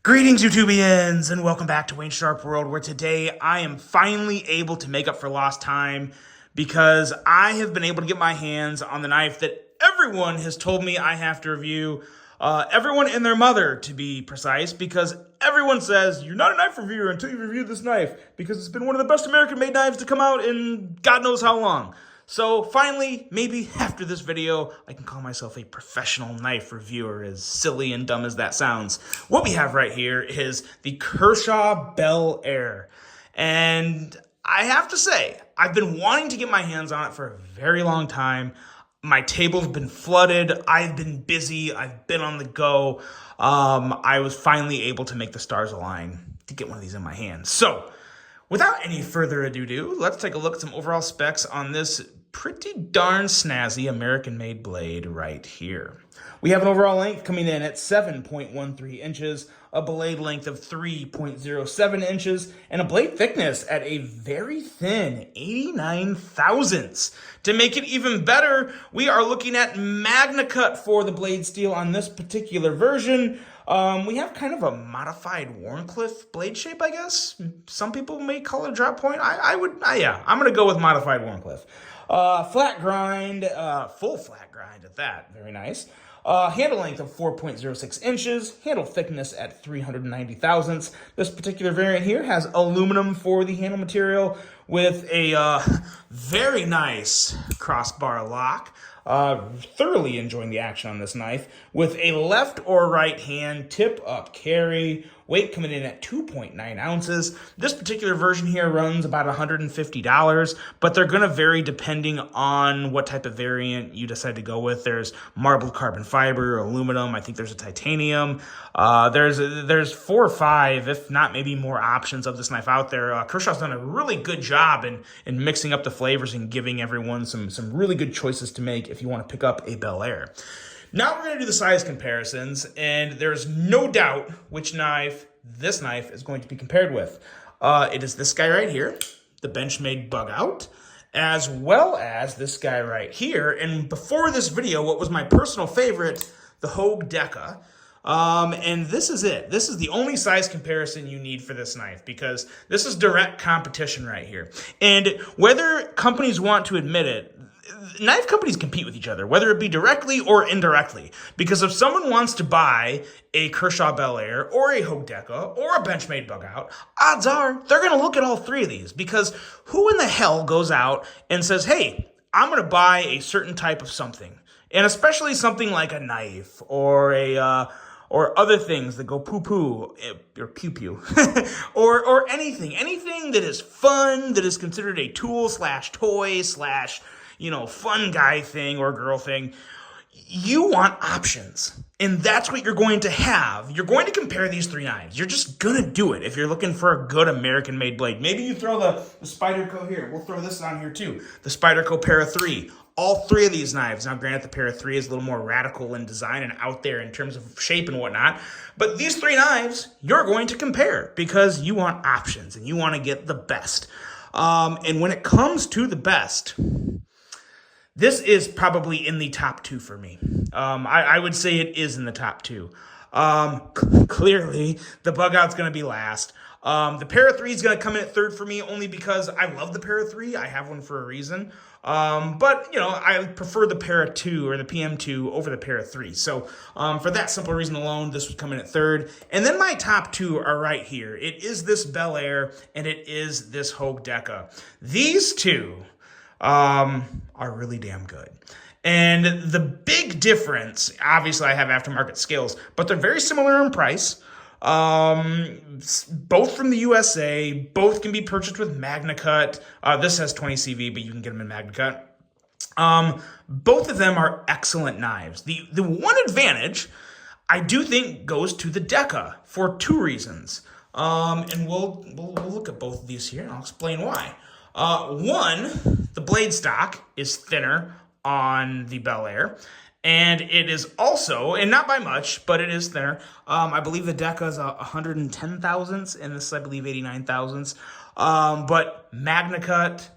Greetings, YouTubians, and welcome back to Wayne Sharp World, where today I am finally able to make up for lost time because I have been able to get my hands on the knife that everyone has told me I have to review. Everyone and their mother, to be precise, because everyone says, you're not a knife reviewer until you review this knife, because it's been one of the best American-made knives to come out in God knows how long. So finally, maybe after this video, I can call myself a professional knife reviewer, as silly and dumb as that sounds. What we have right here is the Kershaw Bel Air. And I have to say, I've been wanting to get my hands on it for a very long time. My table's been flooded. I've been busy. I've been on the go. I was finally able to make the stars align to get one of these in my hands. So without any further ado, let's take a look at some overall specs on this pretty darn snazzy American-made blade right here. We have an overall length coming in at 7.13 inches, a blade length of 3.07 inches, and a blade thickness at a very thin 89 thousandths. To make it even better, we are looking at Magna Cut for the blade steel on this particular version. We have kind of a modified Wharncliffe blade shape, I guess. Some people may call it a drop point. Yeah, I'm going to go with modified Wharncliffe. Flat grind, full flat grind at that. Very nice. Handle length of 4.06 inches, handle thickness at 390 thousandths. This particular variant here has aluminum for the handle material with a very nice crossbar lock. Thoroughly enjoying the action on this knife with a left or right hand tip up carry, weight coming in at 2.9 ounces. This particular version here runs about $150, but they're going to vary depending on what type of variant you decide to go with. There's marbled carbon fiber, aluminum, I think there's a titanium. There's 4 or 5, if not maybe more options of this knife out there. Kershaw's done a really good job in mixing up the flavors and giving everyone some really good choices to make if you want to pick up a Bel Air. Now we're going to do the size comparisons, and there's no doubt which knife this knife is going to be compared with. It is this guy right here, the Benchmade Bug Out, as well as this guy right here. And before this video, what was my personal favorite, the Hogue Deca. And this is it. This is the only size comparison you need for this knife, because this is direct competition right here. And whether companies want to admit it, knife companies compete with each other, whether it be directly or indirectly. Because if someone wants to buy a Kershaw Bel Air or a Hogue Deca or a Benchmade Bug Out, odds are they're going to look at all three of these, because who in the hell goes out and says, hey, I'm going to buy a certain type of something, and especially something like a knife or or other things that go poo-poo, or pew-pew, or anything that is fun, that is considered a tool slash toy slash, fun guy thing or girl thing. You want options, and that's what you're going to have. You're going to compare these three knives. You're just going to do it if you're looking for a good American-made blade. Maybe you throw the Spyderco here. We'll throw this on here too. The Spyderco Para 3. All three of these knives. Now, granted, the Para 3 is a little more radical in design and out there in terms of shape and whatnot. But these three knives, you're going to compare because you want options and you want to get the best. And when it comes to the best, this is probably in the top 2 for me. I would say it is in the top 2. Clearly, the Bug Out's going to be last. The Para 3 is going to come in at 3rd for me, only because I love the Para 3. I have one for a reason. But, I prefer the Para 2 or the PM2 over the Para 3. So, for that simple reason alone, this would come in at 3rd. And then my top 2 are right here. It is this Bel Air, and it is this Hogue Deca. These two are really damn good. And the big difference, obviously I have aftermarket scales, but they're very similar in price. Both from the USA, both can be purchased with Magna Cut. This has 20 CV, but you can get them in Magna Cut. Both of them are excellent knives. The one advantage I do think goes to the Deca for 2 reasons. And we'll look at both of these here, and I'll explain why. One, the blade stock is thinner on the Bel Air, and it is also, and not by much, but it is thinner. I believe the Deca is 110 thousandths, and this is, I believe, 89 thousandths. But Magna Cut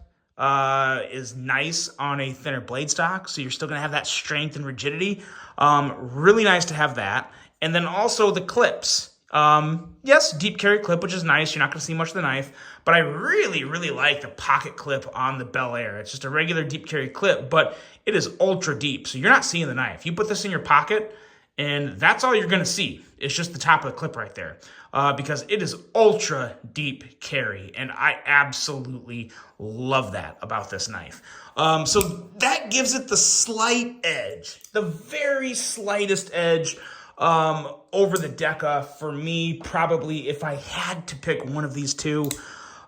is nice on a thinner blade stock, so you're still going to have that strength and rigidity. Really nice to have that. And then also the clips. Yes, deep carry clip, which is nice. You're not going to see much of the knife, but I really, really like the pocket clip on the Bel Air. It's just a regular deep carry clip, but it is ultra deep, so you're not seeing the knife. You put this in your pocket, and that's all you're going to see. It's just the top of the clip right there, because it is ultra deep carry, and I absolutely love that about this knife. So that gives it the slight edge, the very slightest edge over the Deca for me, probably if I had to pick one of these two.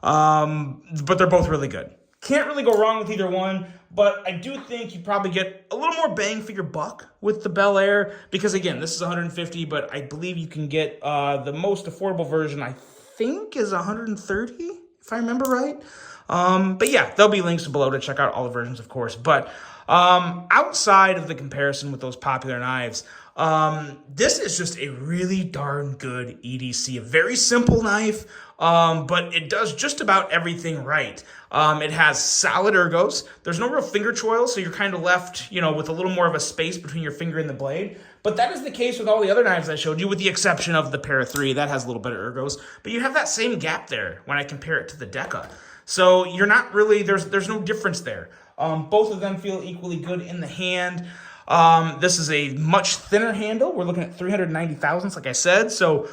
But they're both really good. Can't really go wrong with either one, but I do think you probably get a little more bang for your buck with the Bel Air, because again, this is $150, but I believe you can get the most affordable version, I think, is $130, if I remember right. But yeah, there'll be links below to check out all the versions, of course. But outside of the comparison with those popular knives, this is just a really darn good EDC. A very simple knife, but it does just about everything right. It has solid ergos. There's no real finger choil, so you're kind of left, with a little more of a space between your finger and the blade. But that is the case with all the other knives I showed you, with the exception of the Para 3. That has a little bit of ergos. But you have that same gap there when I compare it to the Deca. So you're not really, there's no difference there. Both of them feel equally good in the hand. This is a much thinner handle. We're looking at 390 thousandths, like I said. So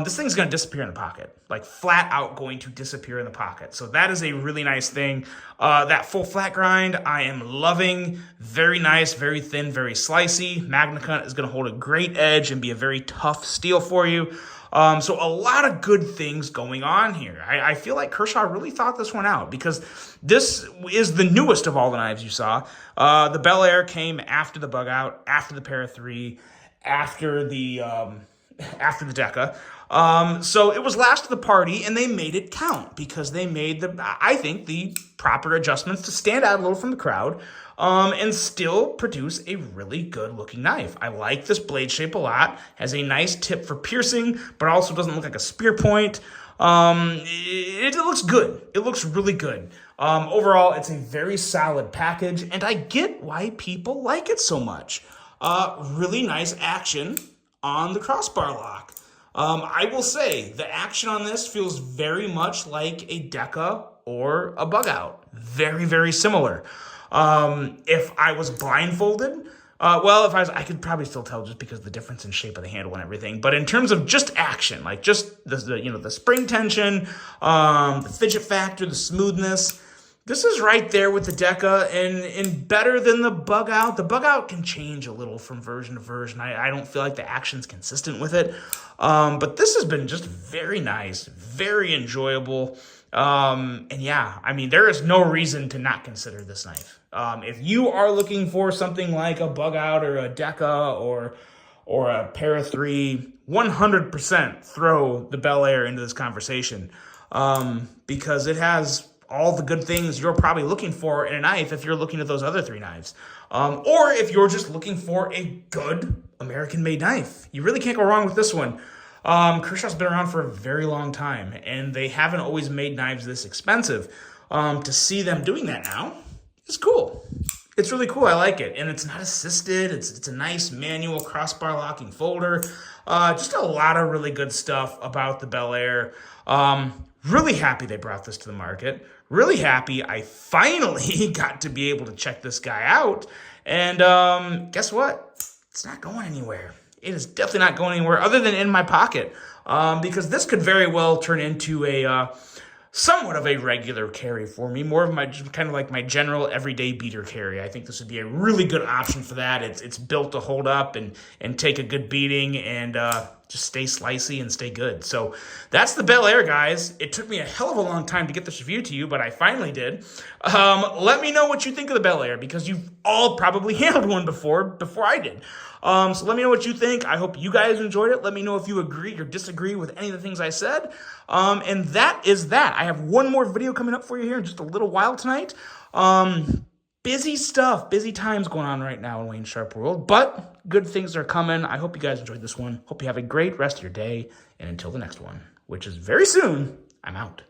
this thing's going to disappear in the pocket, like flat out going to disappear in the pocket. So that is a really nice thing. That full flat grind, I am loving. Very nice, very thin, very slicey. MagnaCut is going to hold a great edge and be a very tough steel for you. So a lot of good things going on here. I feel like Kershaw really thought this one out, because this is the newest of all the knives you saw. The Bel Air came after the Bug Out, after the Para 3, after the Deca. So it was last to the party, and they made it count, because they made I think, the proper adjustments to stand out a little from the crowd, and still produce a really good looking knife. I like this blade shape a lot. Has a nice tip for piercing, but also doesn't look like a spear point. It looks good. It looks really good. Overall, it's a very solid package, and I get why people like it so much. Really nice action on the crossbar lock. I will say the action on this feels very much like a Deca or a Bug Out. Very, very similar. If I was blindfolded, if I could probably still tell, just because of the difference in shape of the handle and everything. But in terms of just action, like just the spring tension, the fidget factor, the smoothness, this is right there with the Deca, and better than the Bug Out. The Bug Out can change a little from version to version. I don't feel like the action's consistent with it. But this has been just very nice, very enjoyable. And yeah, I mean, there is no reason to not consider this knife. If you are looking for something like a Bug Out or a Deca or a Para 3, 100% throw the Bel Air into this conversation, because it has all the good things you're probably looking for in a knife if you're looking at those other three knives. Or if you're just looking for a good American-made knife. You really can't go wrong with this one. Kershaw's been around for a very long time, and they haven't always made knives this expensive. To see them doing that now is cool. It's really cool. I like it. And it's not assisted. It's a nice manual crossbar locking folder. Just a lot of really good stuff about the Bel Air. Really happy they brought this to the market. Really happy I finally got to be able to check this guy out. And guess what? It's not going anywhere. It is definitely not going anywhere other than in my pocket, because this could very well turn into a somewhat of a regular carry for me, more of my kind of like my general everyday beater carry. I think this would be a really good option for that. It's built to hold up and take a good beating and just stay slicey and stay good. So that's the Bel Air, guys. It took me a hell of a long time to get this review to you, but I finally did. Let me know what you think of the Bel Air, because you've all probably handled one before I did. So let me know what you think. I hope you guys enjoyed it. Let me know if you agree or disagree with any of the things I said. And that is that. I have one more video coming up for you here in just a little while tonight. Busy stuff, busy times going on right now in Wayne Sharp World, but good things are coming. I hope you guys enjoyed this one. Hope you have a great rest of your day. And until the next one, which is very soon, I'm out.